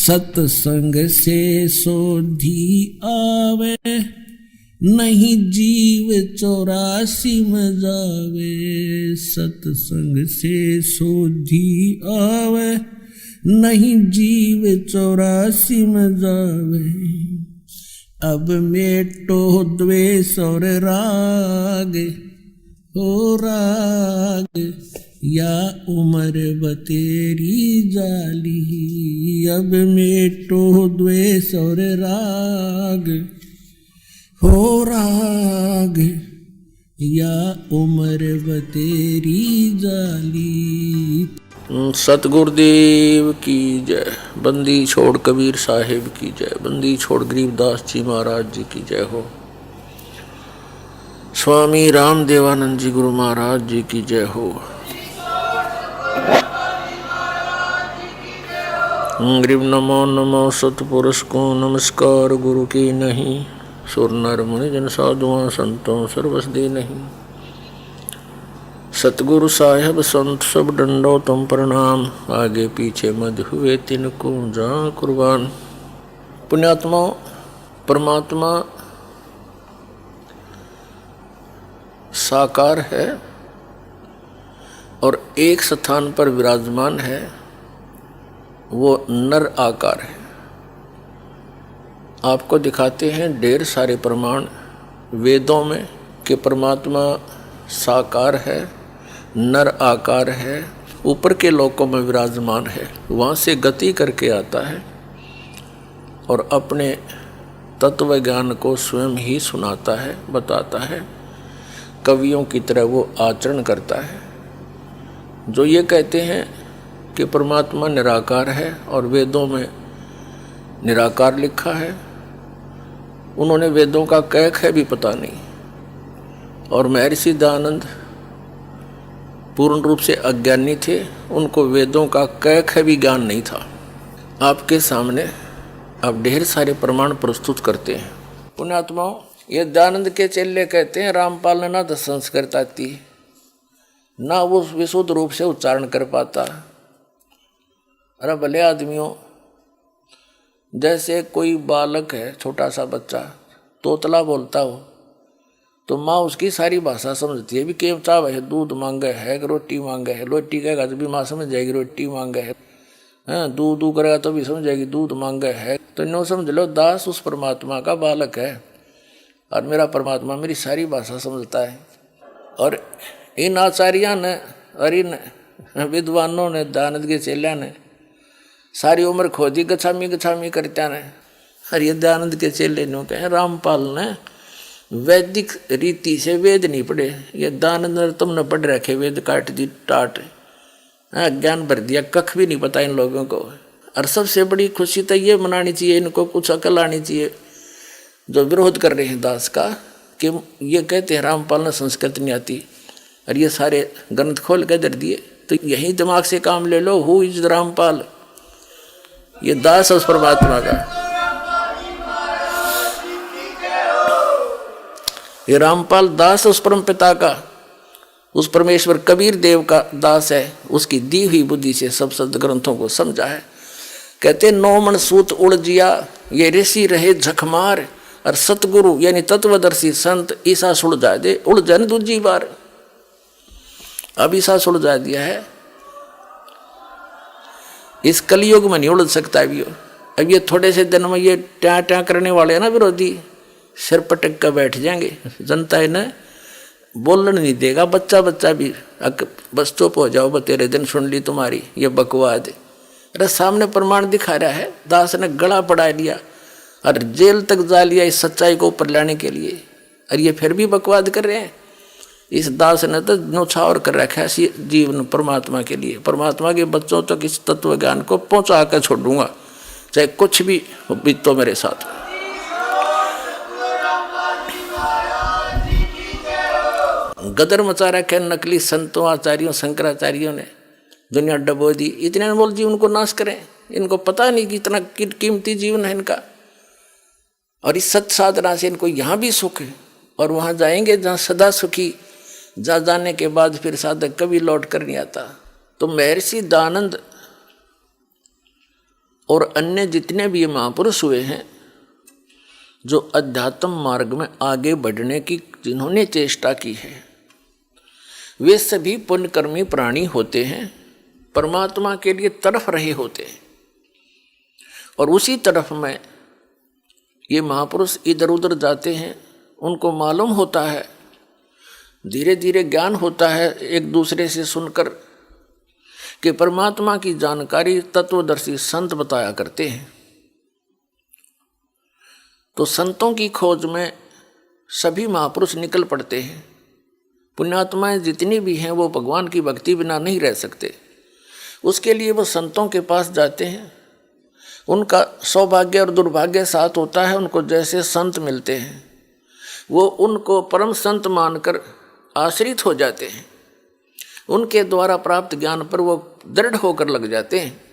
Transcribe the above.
सत्संग से सोधी आवे, नहीं जीव 84 में जावे। सत्संग से सोधी आवे, नहीं जीव 84 में जावे। अब मेटो द्वेष और राग, हो राग या उम्र बतेरी जाली। अब मेटो द्वेष और राग, हो राग या उम्र बतेरी जाली। सतगुरुदेव की जय। बंदी छोड़ कबीर साहिब की जय। बंदी छोड़ गरीबदास जी महाराज जी की जय हो। स्वामी रामदेवानंद जी गुरु महाराज जी की जय हो। गरीब नमो नमो सतपुरुष को नमस्कार गुरु की नहीं। सुर नर मुनि जन साधुआं संतों सर्वस दे नहीं। सतगुरु साहेब संत सब डंडो तुम प्रणाम। आगे पीछे मध हुए तिनको जा कुर्बान। पुण्यात्मा, परमात्मा साकार है और एक स्थान पर विराजमान है, वो नर आकार है। आपको दिखाते हैं ढेर सारे प्रमाण वेदों में कि परमात्मा साकार है, नर आकार है, ऊपर के लोकों में विराजमान है, वहाँ से गति करके आता है और अपने तत्व ज्ञान को स्वयं ही सुनाता है, बताता है। कवियों की तरह वो आचरण करता है। जो ये कहते हैं कि परमात्मा निराकार है और वेदों में निराकार लिखा है, उन्होंने वेदों का क ख भी पता नहीं। और महर्षि दयानंद पूर्ण रूप से अज्ञानी थे, उनको वेदों का क ख भी ज्ञान नहीं था। आपके सामने अब ढेर सारे प्रमाण प्रस्तुत करते हैं। पुण्यात्माओं, ये दयानंद के चेले कहते हैं रामपाल ने ना तो संस्कृत आती, ना वो विशुद्ध रूप से उच्चारण कर पाता। अरे भले आदमियों, जैसे कोई बालक है, छोटा सा बच्चा तोतला बोलता हो तो माँ उसकी सारी भाषा समझती है। भी केव चाव है, दूध मांगे है, रोटी मांगे है। रोटी कहेगा तो भी माँ समझ जाएगी रोटी मांगे है। हाँ, दूध दू करेगा तो भी समझ जाएगी दूध मांगे है। तो नो समझ लो, दास उस परमात्मा का बालक है और मेरा परमात्मा मेरी सारी भाषा समझता है। और इन आचार्यों ने और इन विद्वानों ने, दयानंद के चेलिया ने सारी उम्र खोदी गछामी गछामी करत्या ने। और ये दयानंद के चेले नो कहे रामपाल ने वैदिक रीति से वेद नहीं पढ़े। ये दयानंद ने तुमने पढ़ रखे वेद काट दी टाट, ज्ञान भर दिया, कख भी नहीं पता इन लोगों को। और सबसे बड़ी खुशी तो ये मनानी चाहिए, इनको कुछ अकल आनी चाहिए जो विरोध कर रहे हैं दास का, कि ये कहते हैं रामपाल ने संस्कृत नहीं आती और ये सारे ग्रंथ खोल के दर दिए। तो यही दिमाग से काम ले लो। Who is Rampal? ये दास उस परमात्मा का, ये रामपाल दास उस परम पिता का, उस परमेश्वर कबीर देव का दास है। उसकी दी हुई बुद्धि से सब सद ग्रंथों को समझा है। कहते 9 मन सूत उड़ जिया, ये ऋषि रहे झकमार। और सतगुरु यानी तत्वदर्शी संत ईसा सुलझा दे, उड़ जाए दूसरी बार। अब ईसा सुलझा दिया है, इस कलयुग में नहीं उड़ सकता अभी। अब ये थोड़े से दिन में ये ट्या ट्या करने वाले हैं ना विरोधी, सिर पटक कर बैठ जाएंगे। जनता इन्हें बोलने नहीं देगा। बच्चा बच्चा भी बस चुप हो जाओ, तेरे दिन सुन ली तुम्हारी ये बकवाद। अरे सामने प्रमाण दिखा रहा है, दास ने गला पड़ा लिया और जेल तक जा लिया इस सच्चाई को ऊपर लाने के लिए, और ये फिर भी बकवाद कर रहे हैं। इस दास ने तो न्यौछावर कर रखा है जीवन परमात्मा के लिए। परमात्मा के बच्चों तक इस तत्व ज्ञान को पहुंचा कर छोड़ूंगा, चाहे कुछ भी बीतो मेरे साथ। गदर मचा रखे नकली संतों, आचार्यों, शंकराचार्यों ने, दुनिया डबो दी। इतने अनमोल जीवन को नाश करें, इनको पता नहीं कि इतना कीमती जीवन है इनका। और इस सत साधना से इनको यहाँ भी सुख है और वहाँ जाएंगे जहाँ सदा सुखी। जा जाने के बाद फिर साधक कभी लौट कर नहीं आता। तो महर्षि दयानंद और अन्य जितने भी ये महापुरुष हुए हैं जो अध्यात्म मार्ग में आगे बढ़ने की जिन्होंने चेष्टा की है, वे सभी पुण्यकर्मी प्राणी होते हैं, परमात्मा के लिए तरफ रहे होते हैं। और उसी तरफ में ये महापुरुष इधर उधर जाते हैं, उनको मालूम होता है, धीरे धीरे ज्ञान होता है एक दूसरे से सुनकर कि परमात्मा की जानकारी तत्वदर्शी संत बताया करते हैं। तो संतों की खोज में सभी महापुरुष निकल पड़ते हैं। पुण्यात्माएं जितनी भी हैं वो भगवान की भक्ति बिना नहीं रह सकते, उसके लिए वो संतों के पास जाते हैं। उनका सौभाग्य और दुर्भाग्य साथ होता है, उनको जैसे संत मिलते हैं वो उनको परम संत मानकर आश्रित हो जाते हैं, उनके द्वारा प्राप्त ज्ञान पर वो दृढ़ होकर लग जाते हैं।